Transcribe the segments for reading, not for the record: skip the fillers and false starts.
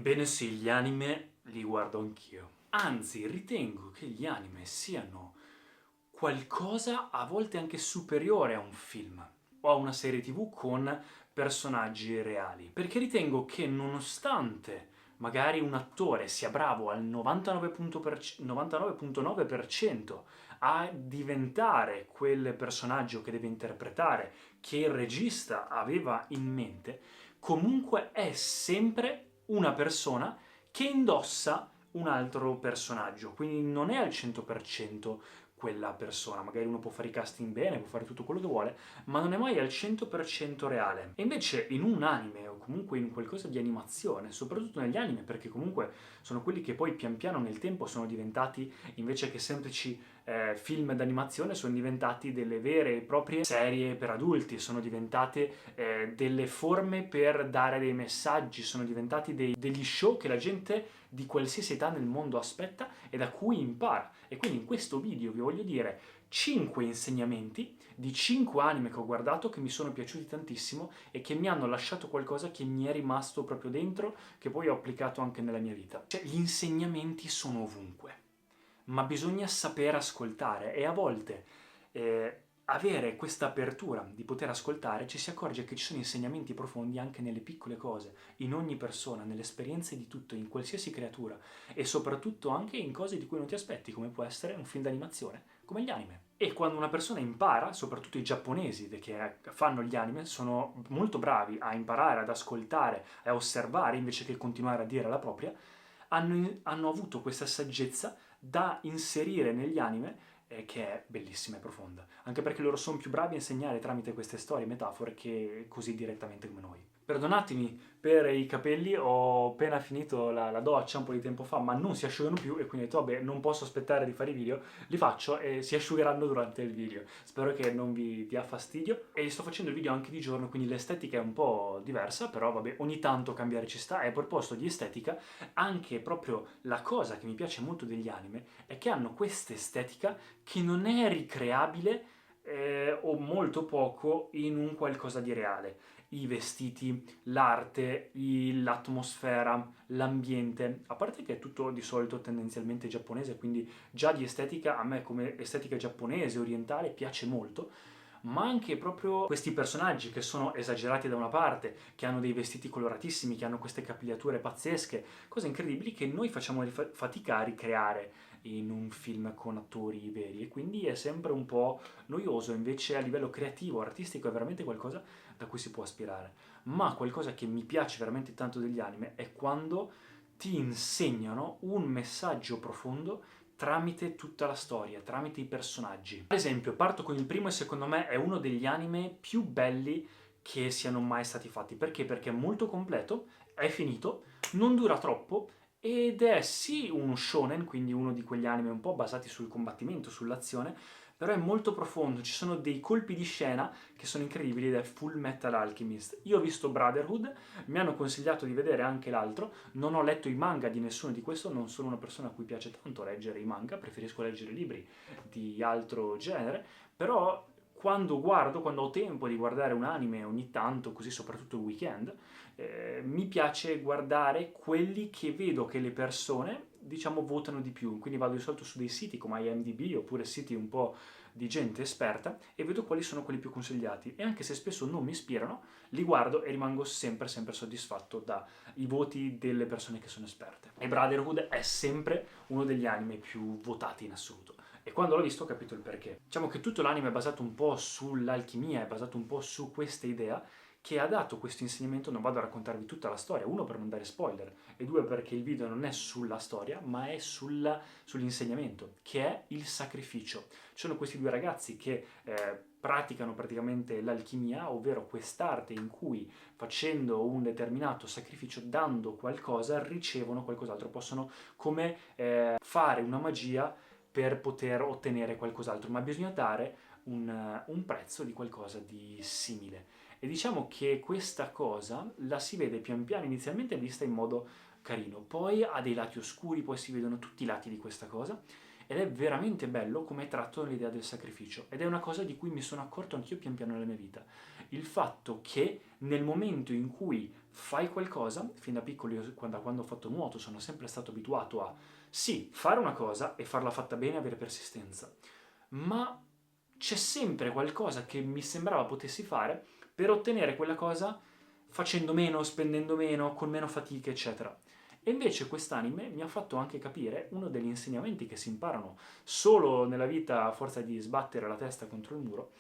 Ebbene sì, gli anime li guardo anch'io. Anzi, ritengo che gli anime siano qualcosa a volte anche superiore a un film o a una serie TV con personaggi reali. Perché ritengo che nonostante magari un attore sia bravo al 99,9% a diventare quel personaggio che deve interpretare, che il regista aveva in mente, comunque è sempre una persona che indossa un altro personaggio, quindi non è al 100% quella persona. Magari uno può fare i casting bene, può fare tutto quello che vuole, ma non è mai al 100% reale. E invece in un anime o comunque in qualcosa di animazione, soprattutto negli anime, perché comunque sono quelli che poi pian piano nel tempo sono diventati, invece che semplici film d'animazione, sono diventati delle vere e proprie serie per adulti, sono diventate delle forme per dare dei messaggi, sono diventati degli show che la gente di qualsiasi età nel mondo aspetta e da cui impara. E quindi in questo video vi voglio dire 5 insegnamenti di 5 anime che ho guardato che mi sono piaciuti tantissimo e che mi hanno lasciato qualcosa che mi è rimasto proprio dentro, che poi ho applicato anche nella mia vita. Cioè, gli insegnamenti sono ovunque, ma bisogna saper ascoltare e a volte avere questa apertura di poter ascoltare ci si accorge che ci sono insegnamenti profondi anche nelle piccole cose, in ogni persona, nelle esperienze di tutto, in qualsiasi creatura e soprattutto anche in cose di cui non ti aspetti, come può essere un film d'animazione, come gli anime. E quando una persona impara, soprattutto i giapponesi che fanno gli anime, sono molto bravi a imparare, ad ascoltare, a osservare invece che continuare a dire la propria, hanno avuto questa saggezza da inserire negli anime che è bellissima e profonda, anche perché loro sono più bravi a insegnare tramite queste storie e metafore che così direttamente come noi. Perdonatemi per i capelli, ho appena finito la doccia un po' di tempo fa, ma non si asciugano più e quindi ho detto vabbè, non posso aspettare di fare i video, li faccio e si asciugheranno durante il video. Spero che non vi dia fastidio e sto facendo il video anche di giorno, quindi l'estetica è un po' diversa, però vabbè, ogni tanto cambiare ci sta. E a proposito di estetica, anche proprio la cosa che mi piace molto degli anime è che hanno questa estetica che non è ricreabile o molto poco in un qualcosa di reale. I vestiti, l'arte, l'atmosfera, l'ambiente, a parte che è tutto di solito tendenzialmente giapponese, quindi già di estetica a me come estetica giapponese, orientale, piace molto, ma anche proprio questi personaggi che sono esagerati da una parte, che hanno dei vestiti coloratissimi, che hanno queste capigliature pazzesche, cose incredibili che noi facciamo fatica a ricreare in un film con attori veri e quindi è sempre un po' noioso, invece a livello creativo, artistico è veramente qualcosa da cui si può aspirare. Ma qualcosa che mi piace veramente tanto degli anime è quando ti insegnano un messaggio profondo tramite tutta la storia, tramite i personaggi. Ad esempio, parto con il primo e secondo me è uno degli anime più belli che siano mai stati fatti. Perché? Perché è molto completo, è finito, non dura troppo ed è sì uno shonen, quindi uno di quegli anime un po' basati sul combattimento, sull'azione, però è molto profondo, ci sono dei colpi di scena che sono incredibili ed è Full Metal Alchemist. Io ho visto Brotherhood, mi hanno consigliato di vedere anche l'altro, non ho letto i manga di nessuno di questo, non sono una persona a cui piace tanto leggere i manga, preferisco leggere libri di altro genere, però quando ho tempo di guardare un anime ogni tanto, così soprattutto il weekend, mi piace guardare quelli che vedo che le persone, diciamo, votano di più. Quindi vado di solito su dei siti come IMDb oppure siti un po' di gente esperta e vedo quali sono quelli più consigliati. E anche se spesso non mi ispirano, li guardo e rimango sempre soddisfatto dai voti delle persone che sono esperte. E Brotherhood è sempre uno degli anime più votati in assoluto. E quando l'ho visto ho capito il perché. Diciamo che tutto l'anime è basato un po' sull'alchimia, è basato un po' su questa idea che ha dato questo insegnamento. Non vado a raccontarvi tutta la storia, uno per non dare spoiler e due perché il video non è sulla storia ma è sull'insegnamento, che è il sacrificio. Ci sono questi due ragazzi che praticano praticamente l'alchimia, ovvero quest'arte in cui facendo un determinato sacrificio, dando qualcosa, ricevono qualcos'altro, possono come fare una magia per poter ottenere qualcos'altro, ma bisogna dare un prezzo di qualcosa di simile. E diciamo che questa cosa la si vede pian piano, inizialmente vista in modo carino, poi ha dei lati oscuri, poi si vedono tutti i lati di questa cosa, ed è veramente bello come è tratto l'idea del sacrificio, ed è una cosa di cui mi sono accorto anch'io pian piano nella mia vita. il fatto che nel momento in cui fai qualcosa, fin da piccolo io da quando ho fatto nuoto sono sempre stato abituato a sì, fare una cosa e farla fatta bene e avere persistenza, ma c'è sempre qualcosa che mi sembrava potessi fare per ottenere quella cosa facendo meno, spendendo meno, con meno fatica, eccetera. E invece quest'anime mi ha fatto anche capire uno degli insegnamenti che si imparano solo nella vita a forza di sbattere la testa contro il muro,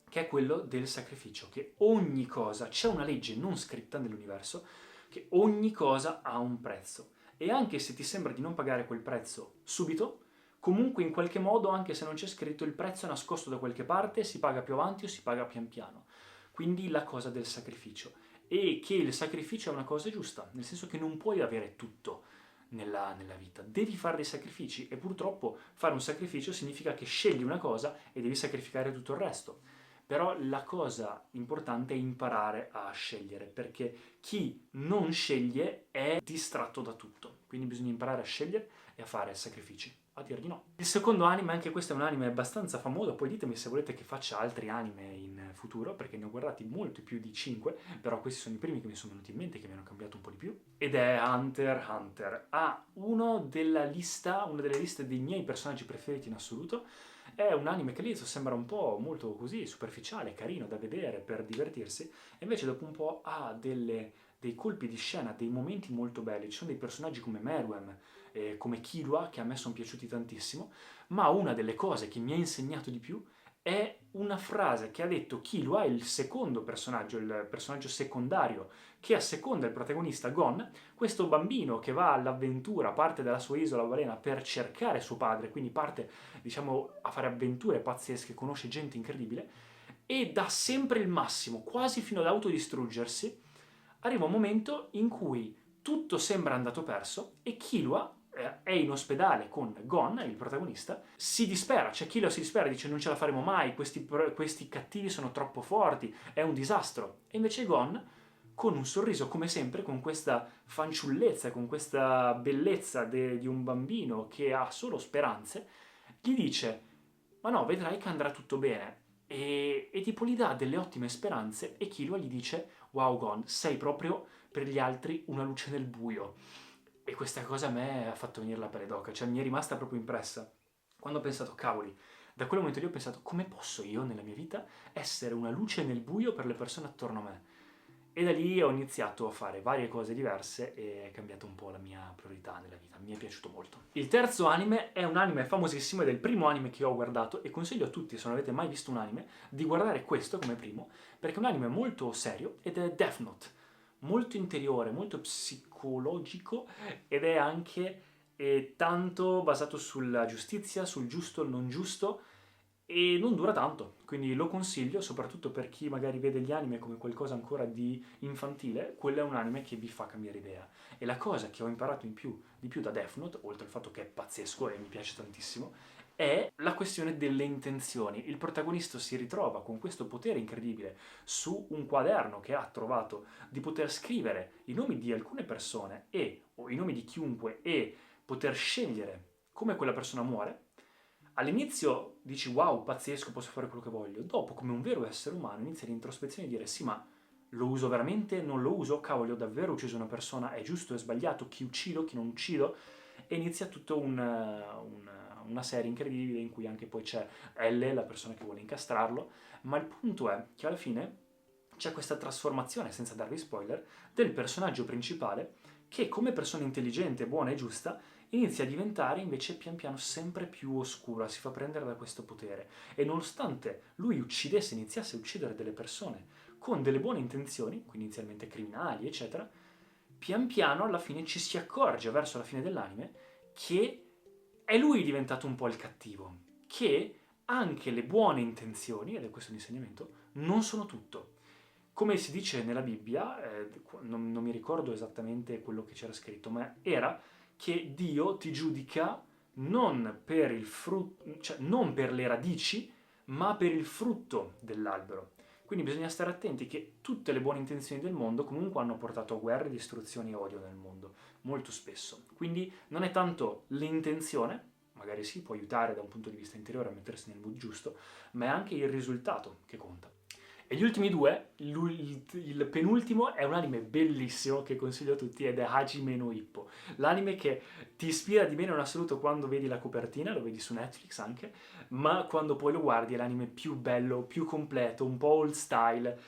che è quello del sacrificio, che ogni cosa, c'è una legge non scritta nell'universo, che ogni cosa ha un prezzo. E anche se ti sembra di non pagare quel prezzo subito, comunque in qualche modo, anche se non c'è scritto, il prezzo è nascosto da qualche parte, si paga più avanti o si paga pian piano. Quindi la cosa del sacrificio. E che il sacrificio è una cosa giusta, nel senso che non puoi avere tutto nella vita, devi fare dei sacrifici e purtroppo fare un sacrificio significa che scegli una cosa e devi sacrificare tutto il resto. Però la cosa importante è imparare a scegliere, perché chi non sceglie è distratto da tutto. Quindi bisogna imparare a scegliere e a fare sacrifici. A dir di no. Il secondo anime, anche questo è un anime abbastanza famoso, poi ditemi se volete che faccia altri anime in futuro, perché ne ho guardati molti più di 5, però questi sono i primi che mi sono venuti in mente, che mi hanno cambiato un po' di più. Ed è Hunter x Hunter. Ha una delle liste dei miei personaggi preferiti in assoluto. È un anime che all'inizio sembra un po' molto così superficiale, carino da vedere per divertirsi, e invece dopo un po' ha dei colpi di scena, dei momenti molto belli. Ci sono dei personaggi come Meruem, come Killua, che a me sono piaciuti tantissimo, ma una delle cose che mi ha insegnato di più è una frase che ha detto Killua, il secondo personaggio, il personaggio secondario che asseconda il protagonista Gon, questo bambino che va all'avventura, parte dalla sua isola balena per cercare suo padre, quindi parte, diciamo, a fare avventure pazzesche, conosce gente incredibile e dà sempre il massimo, quasi fino ad autodistruggersi. Arriva un momento in cui tutto sembra andato perso e Killua è in ospedale con Gon, il protagonista, si dispera, cioè Killua si dispera, dice non ce la faremo mai, questi cattivi sono troppo forti, è un disastro. E invece Gon, con un sorriso come sempre, con questa fanciullezza, con questa bellezza di un bambino che ha solo speranze, gli dice ma no, vedrai che andrà tutto bene. E tipo gli dà delle ottime speranze e Killua gli dice wow Gon, sei proprio per gli altri una luce nel buio. E questa cosa a me ha fatto venire la pelle d'oca, cioè mi è rimasta proprio impressa. Quando ho pensato, cavoli, da quel momento lì ho pensato, come posso io nella mia vita essere una luce nel buio per le persone attorno a me? E da lì ho iniziato a fare varie cose diverse e è cambiata un po' la mia priorità nella vita, mi è piaciuto molto. Il terzo anime è un anime famosissimo ed è il primo anime che ho guardato e consiglio a tutti, se non avete mai visto un anime, di guardare questo come primo, perché è un anime molto serio ed è Death Note, molto interiore, molto psicologico ed è anche tanto basato sulla giustizia, sul giusto e il non giusto e non dura tanto, quindi lo consiglio soprattutto per chi magari vede gli anime come qualcosa ancora di infantile, quello è un anime che vi fa cambiare idea. E la cosa che ho imparato di più da Death Note, oltre al fatto che è pazzesco e mi piace tantissimo, è la questione delle intenzioni. Il protagonista si ritrova con questo potere incredibile su un quaderno che ha trovato di poter scrivere i nomi di alcune persone o i nomi di chiunque e poter scegliere come quella persona muore. All'inizio dici wow, pazzesco, posso fare quello che voglio. Dopo, come un vero essere umano, inizi l'introspezione e dire sì, ma lo uso veramente? Non lo uso? Cavolo, ho davvero ucciso una persona? È giusto? È sbagliato? Chi uccido? Chi non uccido? E inizia tutta una serie incredibile in cui anche poi c'è L, la persona che vuole incastrarlo, ma il punto è che alla fine c'è questa trasformazione, senza darvi spoiler, del personaggio principale che come persona intelligente, buona e giusta inizia a diventare invece pian piano sempre più oscura, si fa prendere da questo potere e nonostante lui uccidesse, iniziasse a uccidere delle persone con delle buone intenzioni, quindi inizialmente criminali eccetera, pian piano alla fine ci si accorge verso la fine dell'anime che è lui diventato un po' il cattivo, che anche le buone intenzioni, ed è questo l'insegnamento, non sono tutto. Come si dice nella Bibbia, non mi ricordo esattamente quello che c'era scritto, ma era che Dio ti giudica non per il frutto, cioè non per le radici, ma per il frutto dell'albero. Quindi bisogna stare attenti che tutte le buone intenzioni del mondo comunque hanno portato a guerre, distruzioni e odio nel mondo, molto spesso. Quindi non è tanto l'intenzione, magari sì, può aiutare da un punto di vista interiore a mettersi nel mood giusto, ma è anche il risultato che conta. E gli ultimi due, il penultimo è un anime bellissimo che consiglio a tutti ed è Hajime no Ippo, l'anime che ti ispira di meno in assoluto quando vedi la copertina, lo vedi su Netflix anche, ma quando poi lo guardi è l'anime più bello, più completo, un po' old style,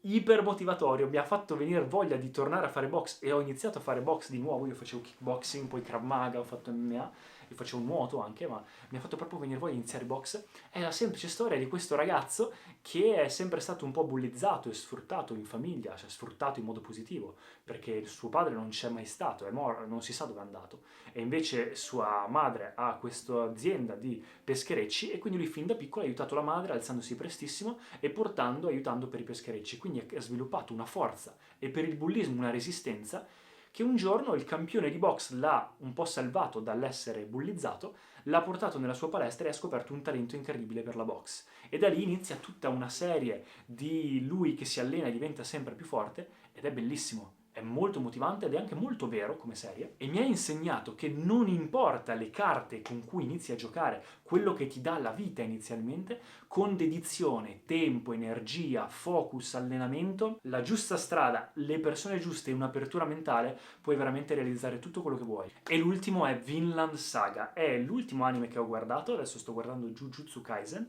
iper motivatorio, mi ha fatto venire voglia di tornare a fare box e ho iniziato a fare box di nuovo, io facevo kickboxing, poi Krav Maga, ho fatto MMA e facevo nuoto anche, ma mi ha fatto proprio venire voglia di iniziare box. È la semplice storia di questo ragazzo che è sempre stato un po' bullizzato e sfruttato in famiglia, cioè sfruttato in modo positivo, perché il suo padre non c'è mai stato, è morto, non si sa dove è andato, e invece sua madre ha questa azienda di pescherecci e quindi lui fin da piccolo ha aiutato la madre alzandosi prestissimo e aiutando per i pescherecci, quindi ha sviluppato una forza e per il bullismo una resistenza che un giorno il campione di box l'ha un po' salvato dall'essere bullizzato, l'ha portato nella sua palestra e ha scoperto un talento incredibile per la box. E da lì inizia tutta una serie di lui che si allena e diventa sempre più forte ed è bellissimo. È molto motivante ed è anche molto vero come serie e mi ha insegnato che non importa le carte con cui inizi a giocare, quello che ti dà la vita inizialmente, con dedizione, tempo, energia, focus, allenamento, la giusta strada, le persone giuste e un'apertura mentale, puoi veramente realizzare tutto quello che vuoi. E l'ultimo è Vinland Saga, è l'ultimo anime che ho guardato, adesso sto guardando Jujutsu Kaisen,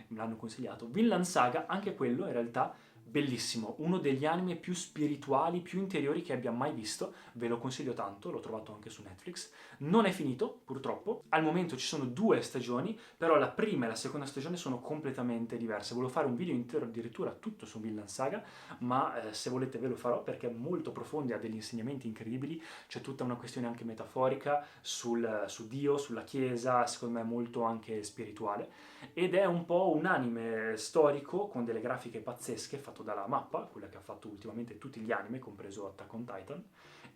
me l'hanno consigliato. Vinland Saga, anche quello in realtà bellissimo, uno degli anime più spirituali, più interiori che abbia mai visto, ve lo consiglio tanto, l'ho trovato anche su Netflix. Non è finito, purtroppo, al momento ci sono 2 stagioni, però la prima e la seconda stagione sono completamente diverse. Volevo fare un video intero addirittura tutto su Vinland Saga, ma se volete ve lo farò perché è molto profondo e ha degli insegnamenti incredibili, c'è tutta una questione anche metaforica su Dio, sulla Chiesa, secondo me molto anche spirituale, ed è un po' un anime storico con delle grafiche pazzesche fatto dalla Mappa, quella che ha fatto ultimamente tutti gli anime, compreso Attack on Titan,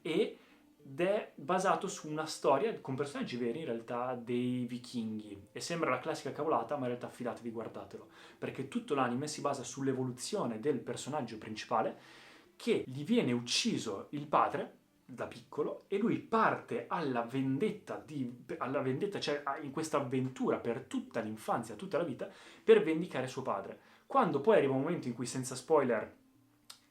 ed è basato su una storia con personaggi veri in realtà dei vichinghi e sembra la classica cavolata, ma in realtà fidatevi, guardatelo, perché tutto l'anime si basa sull'evoluzione del personaggio principale che gli viene ucciso il padre da piccolo e lui parte alla vendetta, cioè in questa avventura per tutta l'infanzia, tutta la vita, per vendicare suo padre. Quando poi arriva un momento in cui, senza spoiler,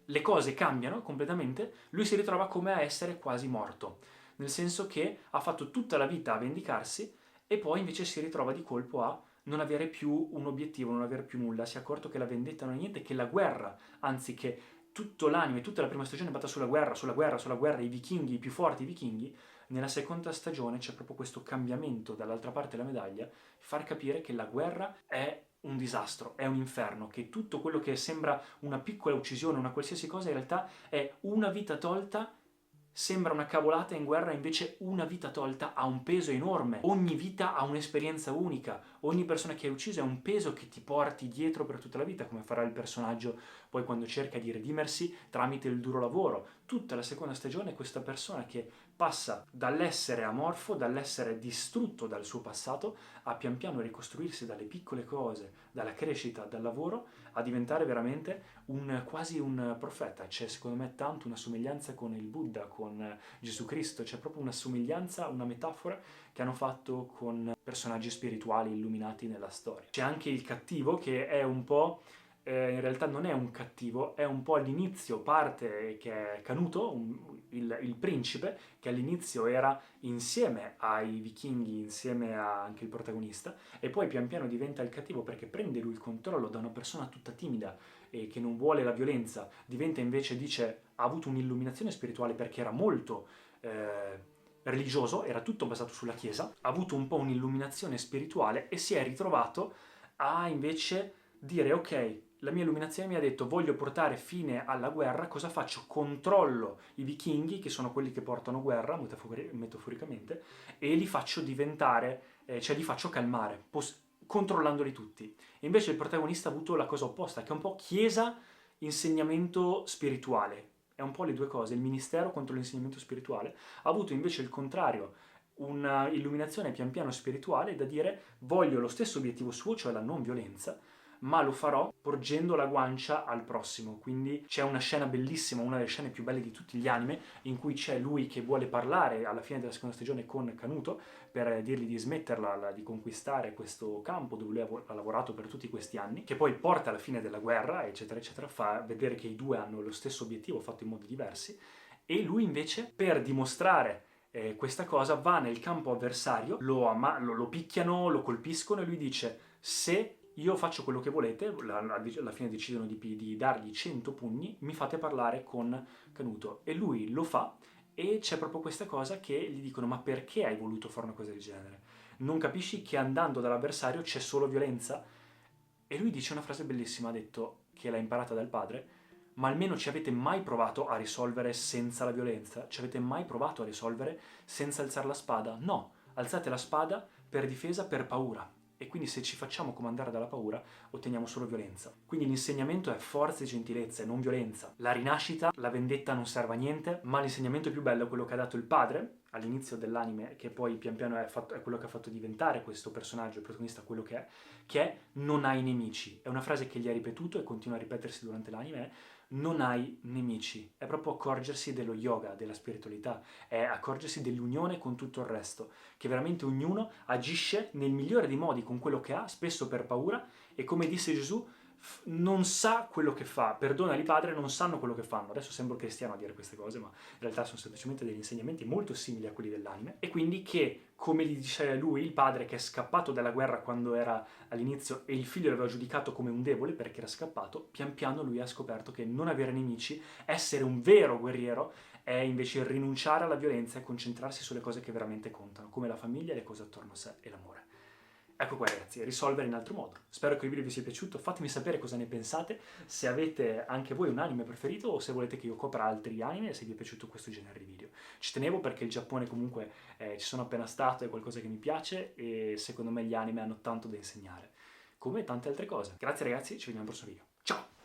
le cose cambiano completamente, lui si ritrova come a essere quasi morto, nel senso che ha fatto tutta la vita a vendicarsi e poi invece si ritrova di colpo a non avere più un obiettivo, non avere più nulla, si è accorto che la vendetta non è niente, che la guerra, anzi che tutto l'anime, tutta la prima stagione è basata sulla guerra, sulla guerra, sulla guerra, i vichinghi, i più forti i vichinghi, nella seconda stagione c'è proprio questo cambiamento dall'altra parte della medaglia, far capire che la guerra è un disastro, è un inferno, che tutto quello che sembra una piccola uccisione, una qualsiasi cosa, in realtà è una vita tolta. Sembra una cavolata, in guerra invece una vita tolta ha un peso enorme. Ogni vita ha un'esperienza unica. Ogni persona che hai ucciso è un peso che ti porti dietro per tutta la vita, come farà il personaggio poi quando cerca di redimersi tramite il duro lavoro. Tutta la seconda stagione è questa persona che passa dall'essere amorfo, dall'essere distrutto dal suo passato, a pian piano ricostruirsi dalle piccole cose, dalla crescita, dal lavoro, a diventare veramente quasi un profeta. C'è secondo me tanto una somiglianza con il Buddha, con Gesù Cristo, c'è proprio una somiglianza, una metafora che hanno fatto con personaggi spirituali illuminati nella storia. C'è anche il cattivo che è un po', in realtà non è un cattivo, è un po' all'inizio parte che è Canuto, il principe, che all'inizio era insieme ai vichinghi, insieme a anche il protagonista, e poi pian piano diventa il cattivo perché prende lui il controllo da una persona tutta timida e che non vuole la violenza, diventa invece, dice, ha avuto un'illuminazione spirituale perché era molto religioso, era tutto basato sulla Chiesa, ha avuto un po' un'illuminazione spirituale e si è ritrovato a invece dire ok, la mia illuminazione mi ha detto voglio portare fine alla guerra, cosa faccio? Controllo i vichinghi, che sono quelli che portano guerra, metaforicamente, e li faccio diventare, cioè li faccio calmare, controllandoli tutti. E invece il protagonista ha avuto la cosa opposta, che è un po' chiesa, insegnamento spirituale. È un po' le due cose, il ministero contro l'insegnamento spirituale. Ha avuto invece il contrario, una illuminazione pian piano spirituale da dire voglio lo stesso obiettivo suo, cioè la non violenza, ma lo farò porgendo la guancia al prossimo. Quindi c'è una scena bellissima, una delle scene più belle di tutti gli anime, in cui c'è lui che vuole parlare alla fine della seconda stagione con Canuto per dirgli di smetterla di conquistare questo campo dove lui ha lavorato per tutti questi anni, che poi porta alla fine della guerra, eccetera, eccetera, fa vedere che i due hanno lo stesso obiettivo fatto in modi diversi, e lui invece, per dimostrare questa cosa, va nel campo avversario, lo picchiano, lo colpiscono e lui dice: se io faccio quello che volete, alla fine decidono di dargli 100 pugni, mi fate parlare con Canuto. E lui lo fa, e c'è proprio questa cosa che gli dicono: ma perché hai voluto fare una cosa del genere? Non capisci che andando dall'avversario c'è solo violenza? E lui dice una frase bellissima, ha detto, che l'ha imparata dal padre: ma almeno ci avete mai provato a risolvere senza la violenza? Ci avete mai provato a risolvere senza alzare la spada? No, alzate la spada per difesa, per paura. E quindi se ci facciamo comandare dalla paura, otteniamo solo violenza. Quindi l'insegnamento è forza e gentilezza e non violenza. La rinascita, la vendetta non serve a niente, ma l'insegnamento più bello è quello che ha dato il padre all'inizio dell'anime, che poi pian piano è quello che ha fatto diventare questo personaggio, il protagonista, quello che è non hai nemici. È una frase che gli ha ripetuto e continua a ripetersi durante l'anime: non hai nemici. È proprio accorgersi dello yoga, della spiritualità, è accorgersi dell'unione con tutto il resto, che veramente ognuno agisce nel migliore dei modi con quello che ha, spesso per paura, e come disse Gesù, non sa quello che fa, perdonali padre, non sanno quello che fanno. Adesso sembro cristiano a dire queste cose, ma in realtà sono semplicemente degli insegnamenti molto simili a quelli dell'anime, e quindi che, come gli dice lui, il padre che è scappato dalla guerra quando era all'inizio e il figlio l'aveva giudicato come un debole perché era scappato, pian piano lui ha scoperto che non avere nemici, essere un vero guerriero, è invece rinunciare alla violenza e concentrarsi sulle cose che veramente contano, come la famiglia e le cose attorno a sé e l'amore. Ecco qua ragazzi, risolvere in altro modo. Spero che il video vi sia piaciuto, fatemi sapere cosa ne pensate, se avete anche voi un anime preferito o se volete che io copra altri anime e se vi è piaciuto questo genere di video. Ci tenevo perché il Giappone comunque ci sono appena stato, è qualcosa che mi piace e secondo me gli anime hanno tanto da insegnare, come tante altre cose. Grazie ragazzi, ci vediamo al prossimo video. Ciao!